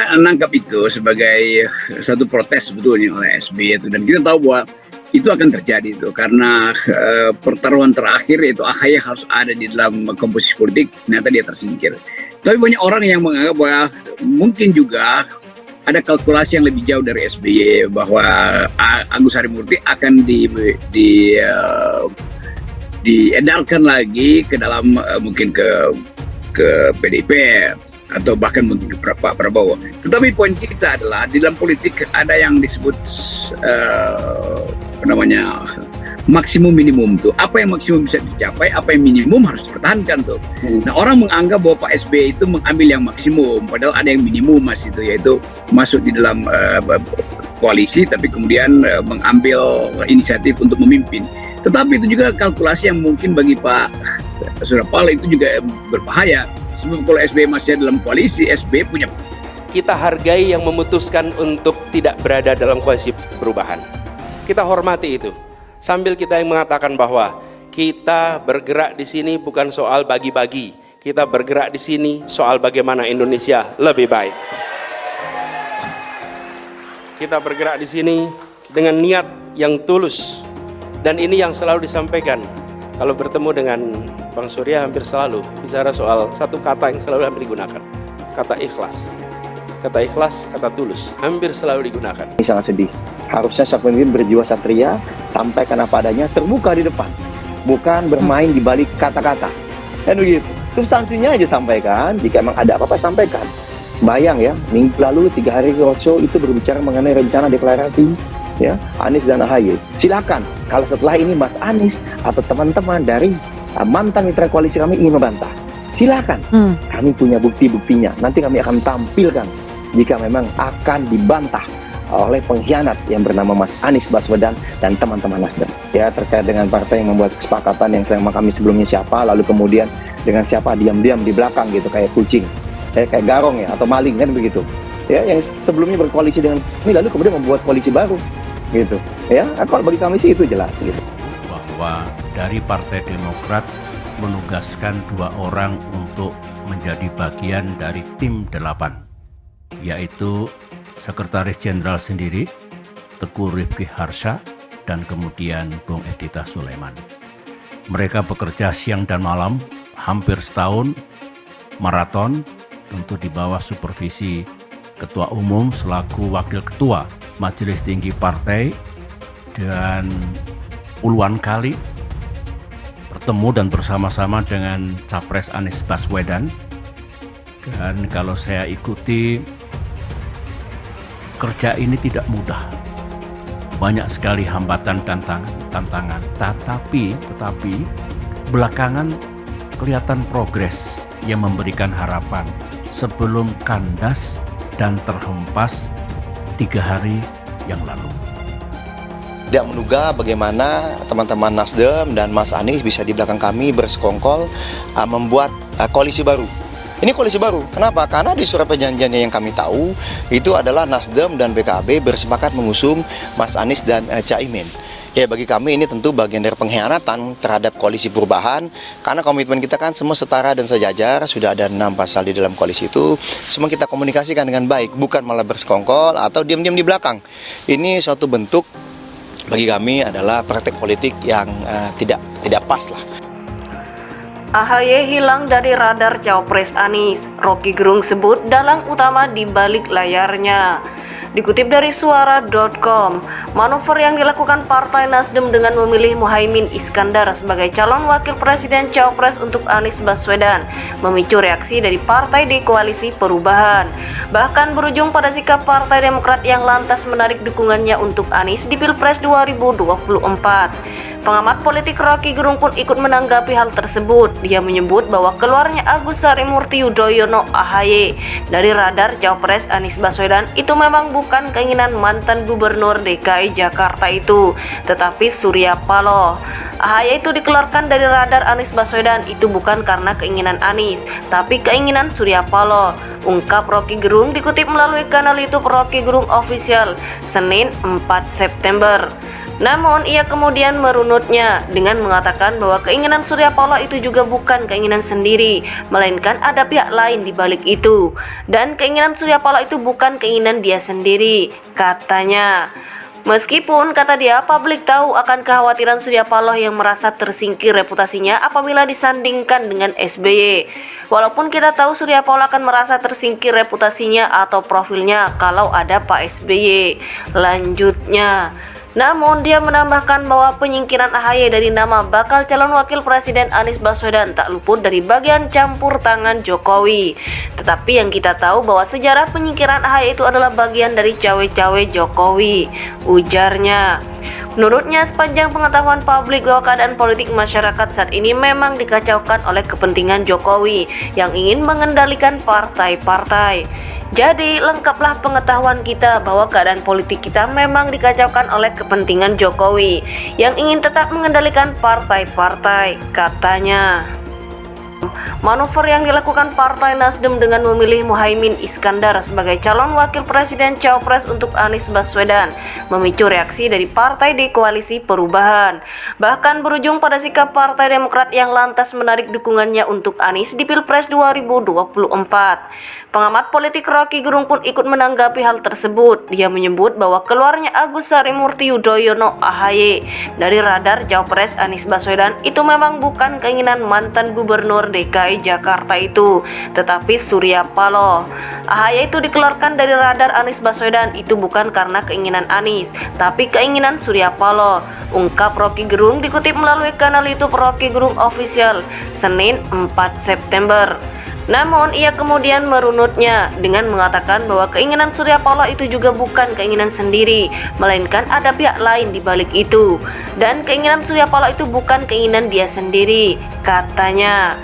Saya nangkap itu sebagai satu protes sebetulnya oleh SBY itu, dan kita tahu bahwa itu akan terjadi itu karena pertaruhan terakhir yaitu AHY harus ada di dalam komposisi politik, ternyata dia tersingkir. Tapi banyak orang yang menganggap bahwa mungkin juga ada kalkulasi yang lebih jauh dari SBY bahwa Agus Harimurti akan diedarkan lagi ke dalam mungkin ke PDIP atau bahkan mungkin ke Pak Prabowo. Tetapi poin kita adalah di dalam politik ada yang disebut maksimum minimum tuh. Apa yang maksimum bisa dicapai, apa yang minimum harus dipertahankan tuh. Nah, orang menganggap bahwa Pak SBY itu mengambil yang maksimum, padahal ada yang minimum mas itu, yaitu masuk di dalam koalisi tapi kemudian mengambil inisiatif untuk memimpin. Tetapi itu juga kalkulasi yang mungkin bagi Pak Surya Paloh itu juga berbahaya. Sebab kalau SBY masih dalam koalisi, SBY punya. Kita hargai yang memutuskan untuk tidak berada dalam koalisi perubahan. Kita hormati itu. Sambil kita yang mengatakan bahwa kita bergerak di sini bukan soal bagi-bagi. Kita bergerak di sini soal bagaimana Indonesia lebih baik. Kita bergerak di sini dengan niat yang tulus. Dan ini yang selalu disampaikan. Kalau bertemu dengan Bang Surya hampir selalu bicara soal satu kata yang selalu hampir digunakan. Kata ikhlas. Kata ikhlas, kata tulus. Hampir selalu digunakan. Ini sangat sedih. Harusnya sang pemimpin berjiwa satria, sampaikan apa adanya, terbuka di depan. Bukan bermain di balik kata-kata. Kan begitu. Substansinya aja sampaikan. Jika emang ada apa-apa, sampaikan. Bayang ya, minggu lalu 3 hari roadshow itu berbicara mengenai rencana deklarasi ya Anies dan AHY. Silakan kalau setelah ini Mas Anies atau teman-teman dari mantan mitra koalisi kami ingin membantah, silakan. Kami punya bukti-buktinya. Nanti kami akan tampilkan jika memang akan dibantah oleh pengkhianat yang bernama Mas Anies Baswedan dan teman-teman Nasdem. Ya, terkait dengan partai yang membuat kesepakatan yang sama kami sebelumnya siapa, lalu kemudian dengan siapa diam-diam di belakang gitu kayak kucing, kayak garong ya atau maling kan begitu. Ya, yang sebelumnya berkoalisi dengan ini lalu kemudian membuat koalisi baru gitu. Ya, kalau bagi kami sih itu jelas gitu. Bahwa dari Partai Demokrat menugaskan 2 orang untuk menjadi bagian dari tim 8, yaitu Sekretaris Jenderal sendiri, Teguh Rifki Harsha, dan kemudian Bung Edita Sulaiman. Mereka bekerja siang dan malam, hampir setahun, maraton, tentu di bawah supervisi Ketua Umum selaku Wakil Ketua Majelis Tinggi Partai, dan puluhan kali bertemu dan bersama-sama dengan Capres Anies Baswedan. Dan kalau saya ikuti, kerja ini tidak mudah. Banyak sekali hambatan dan tantangan. Tetapi belakangan kelihatan progres yang memberikan harapan sebelum kandas dan terhempas 3 hari yang lalu. Tidak menduga bagaimana teman-teman Nasdem dan Mas Anies bisa di belakang kami bersekongkol membuat koalisi baru. Ini koalisi baru. Kenapa? Karena di surat perjanjiannya yang kami tahu itu adalah Nasdem dan PKB bersepakat mengusung Mas Anies dan Caimin. Ya, bagi kami ini tentu bagian dari pengkhianatan terhadap koalisi perubahan, karena komitmen kita kan semua setara dan sejajar, sudah ada 6 pasal di dalam koalisi itu, semua kita komunikasikan dengan baik, bukan malah bersekongkol atau diam-diam di belakang. Ini suatu bentuk bagi kami adalah praktek politik yang tidak pas lah. AHY hilang dari radar Cawapres Anies, Rocky Gerung sebut dalang utama di balik layarnya. Dikutip dari suara.com, manuver yang dilakukan Partai Nasdem dengan memilih Muhaimin Iskandar sebagai calon wakil presiden Cawapres untuk Anies Baswedan memicu reaksi dari partai di koalisi perubahan. Bahkan berujung pada sikap Partai Demokrat yang lantas menarik dukungannya untuk Anies di Pilpres 2024. Pengamat politik Rocky Gerung pun ikut menanggapi hal tersebut. Dia menyebut bahwa keluarnya Agus Harimurti Yudhoyono AHY dari radar Cawapres Anies Baswedan itu memang bukan keinginan mantan gubernur DKI Jakarta itu, tetapi Surya Paloh. AHY itu dikeluarkan dari radar Anies Baswedan itu bukan karena keinginan Anies, tapi keinginan Surya Paloh, ungkap Rocky Gerung dikutip melalui kanal YouTube Rocky Gerung Official, Senin 4 September. Namun ia kemudian merunutnya dengan mengatakan bahwa keinginan Surya Paloh itu juga bukan keinginan sendiri, melainkan ada pihak lain di balik itu. Dan keinginan Surya Paloh itu bukan keinginan dia sendiri, katanya. Meskipun, kata dia, publik tahu akan kekhawatiran Surya Paloh yang merasa tersingkir reputasinya apabila disandingkan dengan SBY. Walaupun kita tahu Surya Paloh akan merasa tersingkir reputasinya atau profilnya kalau ada Pak SBY. Lanjutnya, namun dia menambahkan bahwa penyingkiran AHY dari nama bakal calon wakil presiden Anies Baswedan tak luput dari bagian campur tangan Jokowi. Tetapi yang kita tahu bahwa sejarah penyingkiran AHY itu adalah bagian dari cawe-cawe Jokowi, ujarnya. Menurutnya, sepanjang pengetahuan publik bahwa keadaan politik masyarakat saat ini memang dikacaukan oleh kepentingan Jokowi yang ingin mengendalikan partai-partai. Jadi, lengkaplah pengetahuan kita bahwa keadaan politik kita memang dikacaukan oleh kepentingan Jokowi yang ingin tetap mengendalikan partai-partai, katanya. Manuver yang dilakukan Partai Nasdem dengan memilih Muhaimin Iskandar sebagai calon wakil presiden cawapres untuk Anies Baswedan memicu reaksi dari partai di koalisi perubahan. Bahkan berujung pada sikap Partai Demokrat yang lantas menarik dukungannya untuk Anies di Pilpres 2024. Pengamat politik Rocky Gerung pun ikut menanggapi hal tersebut. Dia menyebut bahwa keluarnya Agus Harimurti Yudhoyono AHY dari radar cawapres Anies Baswedan itu memang bukan keinginan mantan gubernur DKI Jakarta itu, tetapi Surya Paloh. AHY itu dikeluarkan dari radar Anies Baswedan itu bukan karena keinginan Anies, tapi keinginan Surya Paloh, ungkap Rocky Gerung dikutip melalui kanal YouTube Rocky Gerung Official, Senin 4 September. Namun ia kemudian merunutnya dengan mengatakan bahwa keinginan Surya Paloh itu juga bukan keinginan sendiri, melainkan ada pihak lain di balik itu. Dan keinginan Surya Paloh itu bukan keinginan dia sendiri, katanya.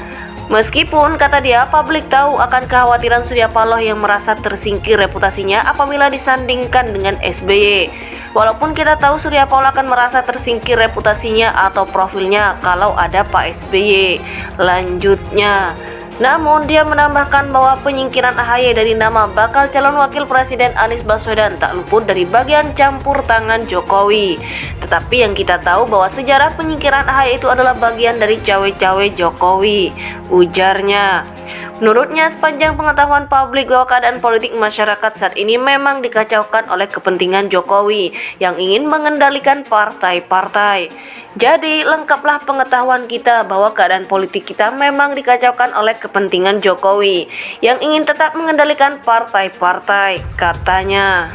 Meskipun, kata dia, publik tahu akan kekhawatiran Surya Paloh yang merasa tersingkir reputasinya apabila disandingkan dengan SBY. Walaupun kita tahu Surya Paloh akan merasa tersingkir reputasinya atau profilnya kalau ada Pak SBY. Lanjutnya, namun dia menambahkan bahwa penyingkiran AHY dari nama bakal calon wakil presiden Anies Baswedan tak luput dari bagian campur tangan Jokowi. Tetapi yang kita tahu bahwa sejarah penyingkiran AHY itu adalah bagian dari cawe-cawe Jokowi, ujarnya. Menurutnya, sepanjang pengetahuan publik bahwa keadaan politik masyarakat saat ini memang dikacaukan oleh kepentingan Jokowi yang ingin mengendalikan partai-partai. Jadi, lengkaplah pengetahuan kita bahwa keadaan politik kita memang dikacaukan oleh kepentingan Jokowi yang ingin tetap mengendalikan partai-partai, katanya.